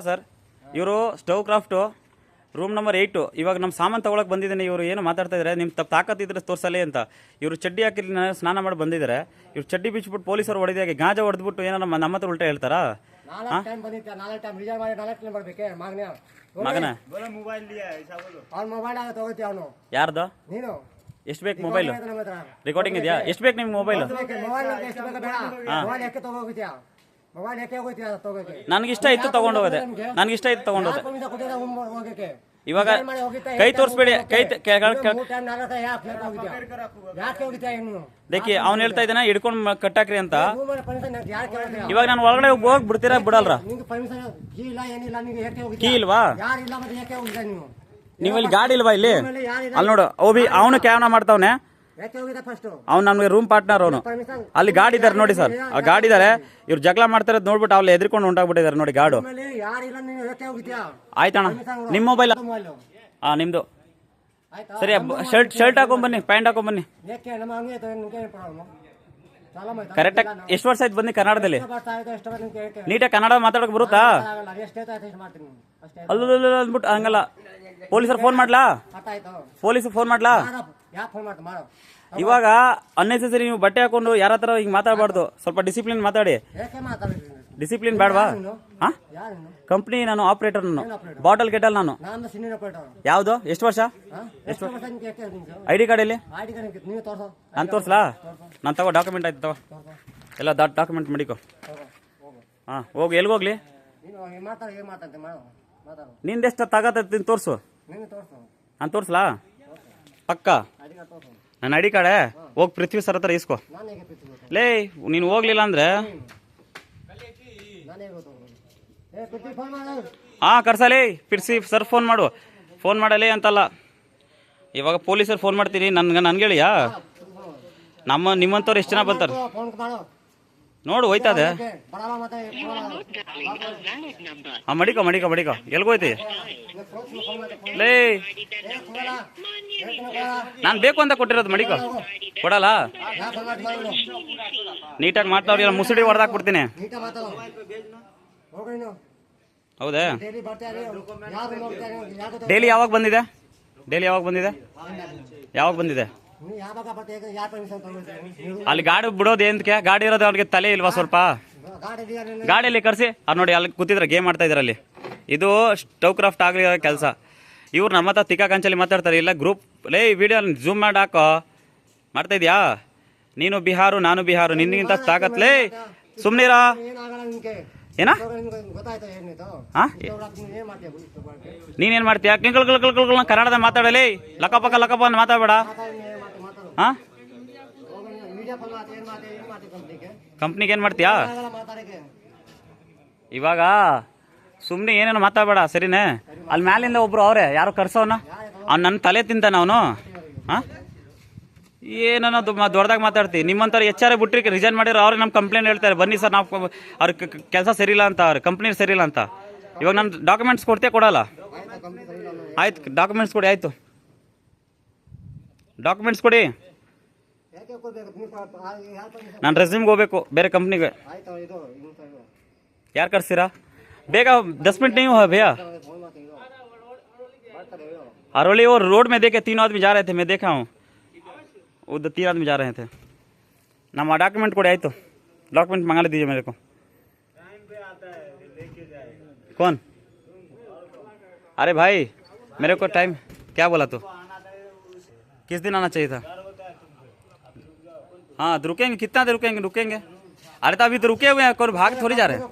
Sir ಇವರು stove craft room number 8 ಇವಾಗ ನಮ್ಮ ಸಾಮಾನು ತಗೊಳಕ್ಕೆ ಬಂದಿದ್ದೀನಿ. ಇವರು ಏನು ಮಾತಾಡ್ತಾ ಇದ್ದಾರೆ, ನಿಮ್ಮ ತಾಕತ್ತಿದ್ರೆ ತೋರಿಸಲಿ ಅಂತ. ಇವರು ಚಡ್ಡಿ ಹಾಕಿ ಸ್ನಾನ ಮಾಡಿ ಬಂದಿದ್ದಾರೆ. ಇವ್ರು ಚಡ್ಡಿ ಬಿಚ್ಚಿಬಿಟ್ಟು ಪೊಲೀಸರು ಹೊಡೆದಾಗೆ ಗಾಂಜಾ ಹೊಡೆದ್ಬಿಟ್ಟು ಏನೋ ನಮ್ಮ ಹತ್ರ ಉಲ್ಟಾ ಹೇಳ್ತಾರಾ? ಮಗನ ಯಾರ್ದು? ಎಷ್ಟು ಬೇಕು ಮೊಬೈಲ್? ರೆಕಾರ್ಡಿಂಗ್ ಇದೆಯಾ? ಎಷ್ಟು ಬೇಕು ನಿಮ್ಗೆ ಮೊಬೈಲ್? ನನಗಿಷ್ಟ ಇತ್ತು ತಗೊಂಡೋಗದೆ. ನನಗಿಷ್ಟ ಇತ್ತು ತಗೊಂಡೋದೆ. ಇವಾಗ ಕೈ ತೋರಿಸ್ಬೇಡಿ. ಕೈ ದೇಖಿ ಅವ್ನು ಹೇಳ್ತಾ ಇದ್ದಾನೆ ಹಿಡ್ಕೊಂಡು ಕಟ್ಟಾಕ್ರಿ ಅಂತ. ಇವಾಗ ನಾನು ಒಳಗಡೆ ಹೋಗಿ ಬಿಡ್ತೀರಾ ಬಿಡಲ್ರ? ಕೀ ಇಲ್ವಾ? ನೀವು ಇಲ್ಲಿ ಗಾಡಿ ಇಲ್ವಾ ಇಲ್ಲಿ? ಅಲ್ಲಿ ನೋಡು ಅವನು ಕ್ಯಾವನ ಮಾಡ್ತಾವನೆ. ಅವ್ನು ನಮ್ಗೆ ರೂಮ್ ಪಾರ್ಟ್ನರ್. ಅವನು ಅಲ್ಲಿ ಗಾಡಿ ಇದಾರೆ ನೋಡಿ ಸರ್. ಆ ಗಾಡಿ ಇದಾರೆ. ಇವ್ರು ಜಗಳ ಮಾಡ್ತಾರೆ ನೋಡ್ಬಿಟ್ಟು ಅವ್ಳು ಎದ್ರಿಕೊಂಡು ಉಂಟಾಗ್ಬಿಟ್ಟಿದ್ದಾರೆ ನೋಡಿ ಗಾಡು. ಆಯ್ತಣ್ಣ ನಿಮ್ಮ ಮೊಬೈಲ್? ಹಾ ನಿಮ್ದು ಸರಿ. ಶರ್ಟ್ ಹಾಕೊಂಡ್ ಬನ್ನಿ, ಪ್ಯಾಂಟ್ ಹಾಕೊಂಡ್ ಬನ್ನಿ ಕರೆಕ್ಟಾಗಿ. ಎಷ್ಟು ವರ್ಷ ಆಯ್ತು ಬಂದು ಕನ್ನಡದಲ್ಲಿ? ನೀಟಾಗಿ ಕನ್ನಡ ಮಾತಾಡಕ್ ಬರುತ್ತಾ? ಅಲ್ಲ ಅಂದ್ಬಿಟ್ಟು ಹಂಗಲ್ಲ. ಪೊಲೀಸರು ಫೋನ್ ಮಾಡ್ಲಾ? ಪೊಲೀಸರು ಫೋನ್ ಮಾಡ್ಲಾ? ಇವಾಗ ಅನ್ನೆಸೆಸರಿ ನೀವು ಬಟ್ಟೆ ಹಾಕೊಂಡು ಯಾರ ಹತ್ರ ಹಿಂಗ್ ಮಾತಾಡಬಾರ್ದು. ಸ್ವಲ್ಪ ಡಿಸಿಪ್ಲಿನ್ ಮಾತಾಡಿ. ಡಿಸಿಪ್ಲಿನ್ ಬೇಡವಾ? ಕಂಪ್ನಿ ನಾನು ಆಪರೇಟರ್. ನಾನು ಬಾಟಲ್ ಕೆಟಲ್. ನಾನು ಯಾವ್ದು? ಎಷ್ಟು ವರ್ಷ? ಐಡಿ ಕಾರ್ಡ್ ಇಲ್ಲಿ ನಾನು ತೋರ್ಸ್ಲಾ? ನಾನು ತಗೋ ಡಾಕ್ಯುಮೆಂಟ್ ಆಯ್ತು ತಗೋ ಎಲ್ಲ ಡಾಕ್ಯುಮೆಂಟ್ ಮಾಡಿಕೋ. ಹಾ ಹೋಗಿ ಎಲ್ಗೋಗ್ಲಿ? ನಿಂದೆಷ್ಟು ತಗತ್ತ ತೋರ್ಸು. ನಾನು ತೋರ್ಸ್ಲಾ? ಪಕ್ಕ ನನ್ನ ಐಡಿ ಕಾರ್ಡೆ ಹೋಗಿ ಪೃಥ್ವಿ ಸರ್ ಹತ್ರ ಇಸ್ಕೋ. ಲೇ ನೀನು ಹೋಗ್ಲಿಲ್ಲ ಅಂದ್ರೆ ಹಾ ಕರ್ಸಲೇ ಪಿರ್ಸಿ ಸರ್ ಫೋನ್ ಮಾಡು. ಫೋನ್ ಮಾಡಲೇ ಅಂತಲ್ಲ. ಇವಾಗ ಪೊಲೀಸರು ಫೋನ್ ಮಾಡ್ತೀನಿ. ನನ್ಗೆ ಹೇಳಿಯಾ? ನಿಮ್ಮಂತವ್ರು ಎಷ್ಟು ಜನ ಬರ್ತಾರೆ ನೋಡು. ಹೋಯ್ತದೆ. ಹಾ ಮಡಿಕೋ ಮಡಿಕೋ ಮಡಿಕೋ. ಎಲ್ಗೋಯ್ತಿ? ಲೇ ನಾನು ಬೇಕು ಅಂತ ಕೊಟ್ಟಿರೋದು. ಮಡಿಕೋ. ಕೊಡಲ್ಲ? ನೀಟಾಗಿ ಮಾತಾಡಿ. ಮುಸುಡಿ ಹೊಡೆದಾಕ್ಬಿಡ್ತೀನಿ. ಹೌದಾ? ಡೈಲಿ ಯಾವಾಗ ಬಂದಿದೆ? ಡೈಲಿ ಯಾವಾಗ ಬಂದಿದೆ? ಯಾವಾಗ ಬಂದಿದೆ? ಅಲ್ಲಿ ಗಾಡಿ ಬಿಡೋದು ಏನಕ್ಕೆ? ಗಾಡಿ ಇರೋದು ಅವ್ರಿಗೆ ತಲೆ ಇಲ್ವಾ ಸ್ವಲ್ಪ? ಗಾಡಿಯಲ್ಲಿ ಕರ್ಸಿ. ಅವ್ರು ನೋಡಿ ಅಲ್ಲಿ ಕೂತಿದ್ರೆ ಗೇಮ್ ಮಾಡ್ತಾ ಇದ್ರು ಅಲ್ಲಿ. ಇದು ಸ್ಟವ್ ಕ್ರಾಫ್ಟ್ ಆಗಲಿ ಕೆಲಸ. ಇವ್ರು ನಮ್ಮ ಹತ್ರ ತಿಕ್ಕ ಕಂಚಲ್ಲಿ ಮಾತಾಡ್ತಾರೆ. ಇಲ್ಲ ಗ್ರೂಪ್ ಲೇ ವಿಡಿಯೋ ಜೂಮ್ ಮಾಡಿ ಹಾಕೋ. ಮಾಡ್ತಾ ಇದ್ಯಾ? ನೀನು ಬಿಹಾರು ನಾನು ಬಿಹಾರು. ನಿನ್ಗಿಂತ ತಾಕತ್ಲೇ. ಸುಮ್ನಿರಾ. ಏನ ನೀನೇನ್ ಮಾಡ್ತೀಯ? ಕನ್ನಡದ ಮಾತಾಡಲಿ. ಲಕ್ಕಪಕ್ಕ ಲಕ್ಕಪ್ಪ ಮಾತಾಡಬೇಡ. ಹಾ ಕಂಪ್ನಿಗೆ ಏನ್ ಮಾಡ್ತೀಯಾ? ಇವಾಗ ಸುಮ್ನೆ ಏನೇನು ಮಾತಾಡಬೇಡ ಸರಿನೇ? ಅಲ್ಲಿ ಮ್ಯಾಲಿಂದ ಒಬ್ರು ಅವ್ರೆ ಯಾರು ಕರ್ಸೋನ. ಅವ್ನು ನನ್ನ ತಲೆ ತಿಂತಾನ ಅವನು. ಹಾ ಏನೋ ದೊಡ್ಡದಾಗಿ ಮಾತಾಡ್ತೀವಿ. ನಿಮ್ಮಂಥವ್ರು HR ಬಿಟ್ರಿ ರಿಸೈನ್ ಮಾಡಿರೋ ಅವ್ರಿಗೆ ನಮ್ಮ ಕಂಪ್ಲೇಂಟ್ ಹೇಳ್ತಾರೆ. ಬನ್ನಿ ಸರ್ ನಾವು ಅವ್ರ ಕೆಲಸ ಸರಿಯಿಲ್ಲ ಅಂತ, ಅವ್ರ ಕಂಪ್ನಿ ಸರಿಯಿಲ್ಲ ಅಂತ. ಇವಾಗ ನಾನು ಡಾಕ್ಯುಮೆಂಟ್ಸ್ ಕೊಡ್ತೇ ಕೊಡಲ್ಲ? ಆಯ್ತು ಡಾಕ್ಯುಮೆಂಟ್ಸ್ ಕೊಡಿ. ಆಯ್ತು ಡಾಕ್ಯುಮೆಂಟ್ಸ್ ಕೊಡಿ. ನಾನು ರೆಸ್ಯೂಮ್ಗೆ ಹೋಗ್ಬೇಕು ಬೇರೆ ಕಂಪ್ನಿಗೆ. ಯಾರು ಕರ್ಸ್ತೀರಾ? ಬೇಗ 10 मिनट नहीं हुआ भैया. अरोली वो रोड में देखे 3 आदमी जा रहे थे. मैं देखा हूँ उधर 3 आदमी जा रहे थे. ನಮ್ಮ ಡಾಕ್ಯುಮೆಂಟ್ ಕೊಡಿ. ಆಯಿತು डॉक्यूमेंट मंगा दीजिए मेरे को. कौन? अरे भाई मेरे को टाइम क्या बोला तू? किस दिन आना चाहिए था? हाँ रुकेंगे. कितना देर रुकेंगे? रुकेंगे. अरे तो अभी तो रुके हुए हैं. कोई भाग थोड़ी जा रहे हैं.